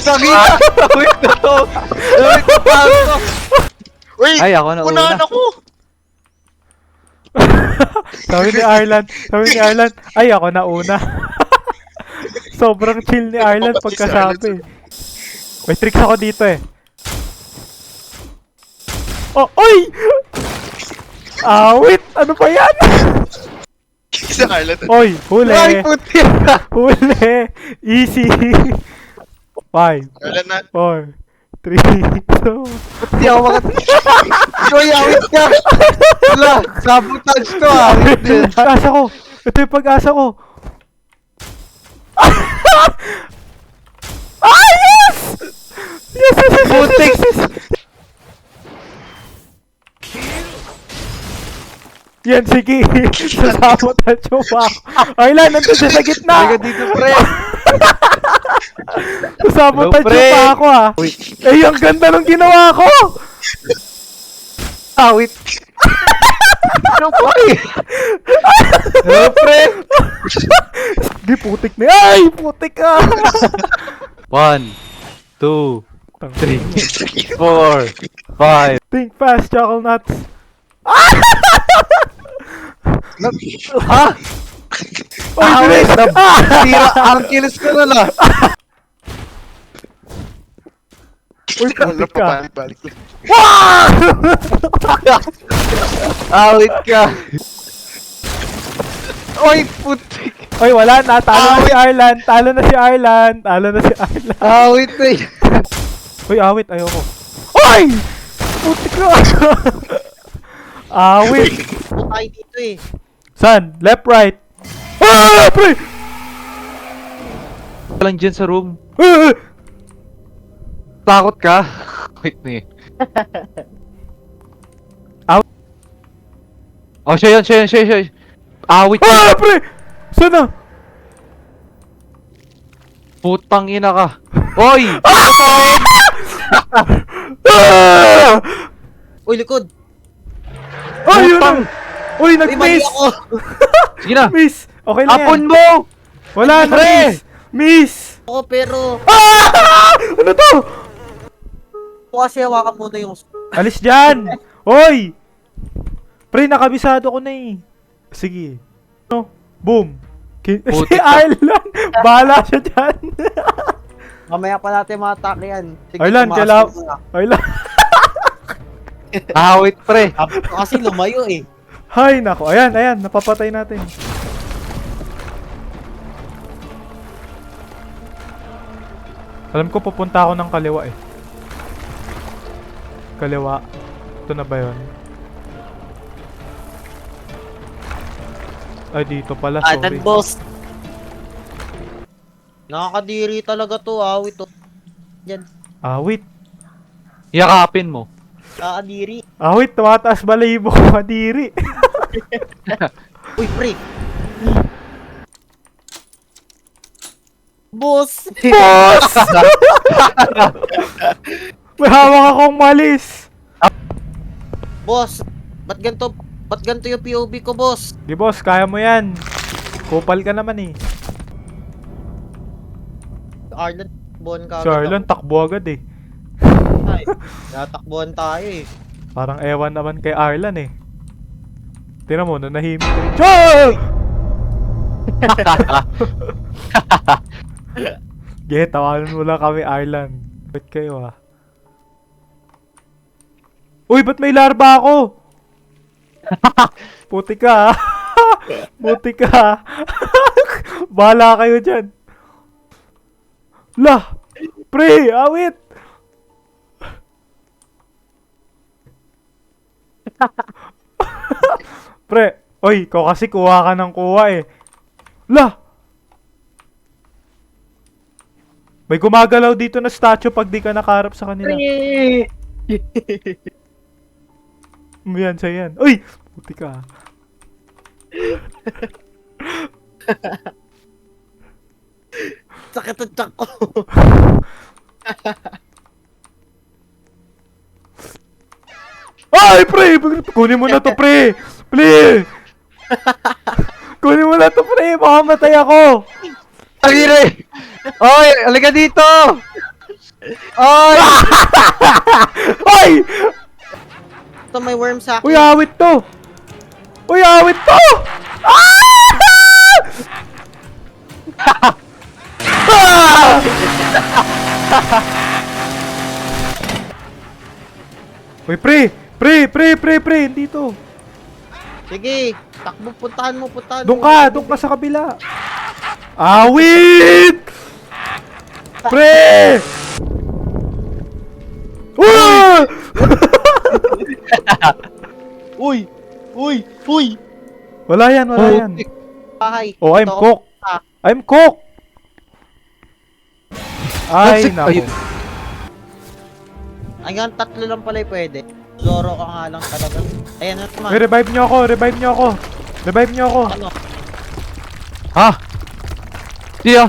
Tangina! Wait na to! Wait na to! Uy! Ay, ako na una. Unahan ako! Sabi ni Arlan, ay ako na una. Sobrang chill ni Arlan pagkasabi. May tricks ako dito eh. Oh, oy! Awit! Ano pa yan? Isang Arlan. Oy, huli! Ay, puti! Huli! Easy! 5, Arlan na. 4, 3, 2... Hindi ako Uy, awit ka! Wala! Sabotage to ah! Pag-asa ko! Ito yung pag-asa ko! Ah, yes! Yes, yes, yes, Putik! yes, yes, yes. Yan, sige. Sasama tayo pa. Aylan, nandun siya sa gitna. Halika dito, pre! Sasama Hello, tayo pre. pa ako ah. Eh, ang ganda ng ginawa ko. Awit! Ano po eh? Hello, pre! Di, putik na. Ay, putik ka. 1, 2, 3, 4, 5. Think fast, Chocolate Nuts. Ha? Ay, Awit! bilis. Tira! Ang kilis ko na lang! Uy, Wala putik pa, ka. balik-balik. Awit ka! Oy, putik! Oy, wala na. Talo na si Arlan. Talo na si Arlan. Talo na si Arlan. Awit eh! Uy, awit. Ayoko. Oy! Putik ka. Awit. Tayo dito eh. San? Left, right. Ah! Pre! Lang dyan sa room. Ah! Takot ka? Wait na eh. Aw- Oh, siya yan. Awit Ah! ka! Pre! Sana? Putang ina ka! Oy! Ah! Uy, likod! Ay, yun Putang! na. Uy, Uy, mali nag-miss. ako! Sige na! Miss. Okay na yan. Apon mo! Wala na, Pre! miss. Miss. Ako pero... Ah! Ano to? Kasi hawakan muna yung... Alis dyan. Hoy! Pre, nakabisado ko na eh. Sige. No? Boom. Si Putik ka. Arlan. Bahala siya dyan. Mamaya pa natin matake yan. Sige, Arlan, tumakas kailangan... muna. Arlan. Awit pre! Kasi lumayo eh. Hay, nako. Ayan, ayan. Napapatay natin. Alam ko pupunta ako ng kaliwa eh. Kaliwa. Ito na ba yun? Ay, dito pala. Adan Sorry. boss. Nakakadiri talaga to, awit to. Yan, Awit. Yakapin mo. nakakadiri. Awit, tumataas balahibo ko. Madiri. Uy, pre! Boss! Boss! May hawak akong malis. Boss! Ba't ganito yung POV ko, boss? Di boss, kaya mo yan. Kupal ka naman eh. Arlan, buwan ka. Charlon, takbo agad eh. Ay, natakbuhan tayo eh. Parang ewan naman kay Arlan eh. Tingnan mo, nanahimik ka rin. Choo! Ge, tawanan mo lang kami, Arlan. Ba't kayo ah? Uy, ba't may larba ako? Puti ka ah. Puti ka ah. Bahala kayo dyan. Lah! Pre, awit! Pre, oy, ko kasi kuha ka ng kuha eh. Lah! May gumagalaw dito na statue pag di ka nakaharap sa kanila. Yan, siya yan. Uy! Puti ka. Sakit ang tiyak ko. Ay, pre! Kunin mo na to, pre! Please! Kunin mo na to, pre! Makamatay ako! Agire! Oy! Halika dito! Ay! Hoy! Ito may worm sa Uy, akin. awit to! Uy, awit to! Ah! Ah! Uy, pre! Pre! Dito! Sige, takbo, puntahan mo. Doon ka sa kabila! Awit! Pre! Uy! Uy! Wala yan. Bahay. Oh, I'm Ito. cooked. I'm cooked! Ay, That's it. nako. Ayun. Hanggang 3 lang pala yung pwede. Zoro ka nga lang talaga. Ayan na naman. Uy, revive nyo ako. Ano? Ha? Siya.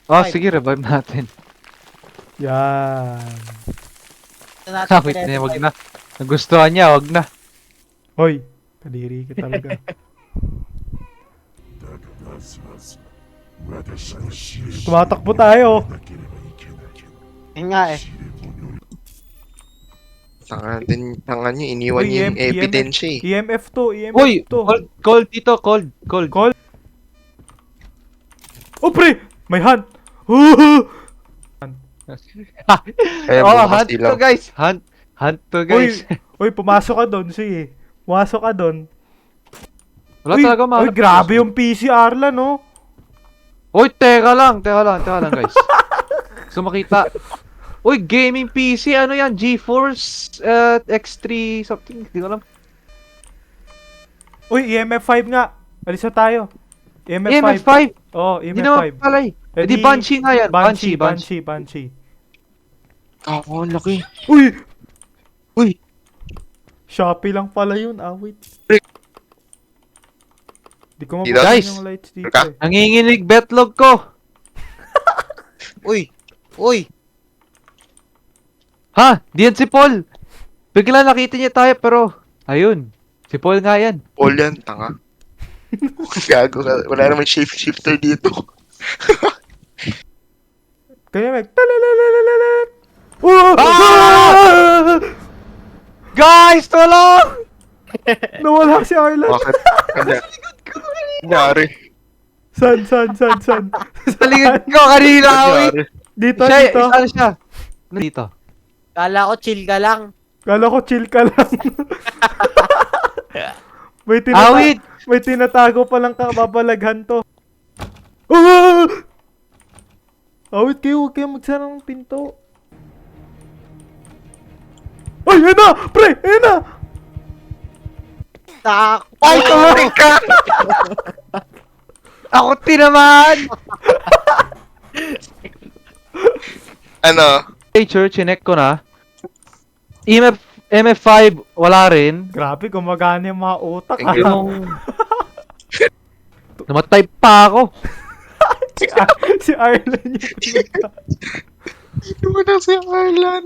Oh, Revive. sige, revive natin. Yan. Ito natin Wait na, wag na. Nagustuhan niya, wag na. Hoy, kadiri ka talaga. Tumatakbo tayo. Yun nga eh. Tanga niya, iniwan niya yung evidence eh. EMF to. Uy! Cold dito, cold. Oh, pre! May hunt! Kaya Oh, bukas hunt ilaw. to guys. Hunt to guys. Uy, pumasok ka doon. Sige. Pumasok ka doon. Wala talaga Uy, grabe yung PC Arla, no? Uy, teka lang guys. Gusto makita. Uy, gaming PC, ano yan? GeForce X3 something, hindi ko alam. Uy, EMF 5 nga. Alis na tayo. EMF 5. EMF5? Oo, Hindi EMF naman 5. pala eh. Hindi Banshee nga yan. Banshee. Ako, ang laki. Uy! Shopee lang pala yun, awit. Di ko Dito? mapapala Guys! yung lights dito Ka? eh. Nanginginig betlog ko. Uy! Ha? Diyan si Paul. Bigla nakita niya tayo pero ayun. Si Paul nga yan. All yan, tanga. Gago ka. Wala naman shifter dito. Kaya mag... Talalalalat! Oh! Ah! Guys, tulong! Nawala si Arlan. Bakit? Nangyari. San? Sa likod ko kanina, wait. Nangyari. Dito, Siya, dito. saan siya? Dito. Kala ko chill ka lang. Kala ko chill ka lang. may, Awit! may tinatago palang kababalaghan to. Ah! Awit kayo, huwag kayo magsara ng pinto. Ay, ayun na! Pre, ayun na! Takbo! Ay, tumari ka! Ako tinamaan! Ano? Nature, chinek ko na. MF5, wala rin. Grabe, gumagana yung mga utak. Thank you. Yung... Namatay pa ako. Si Arlan yung pinunta. Ano na si Arlan?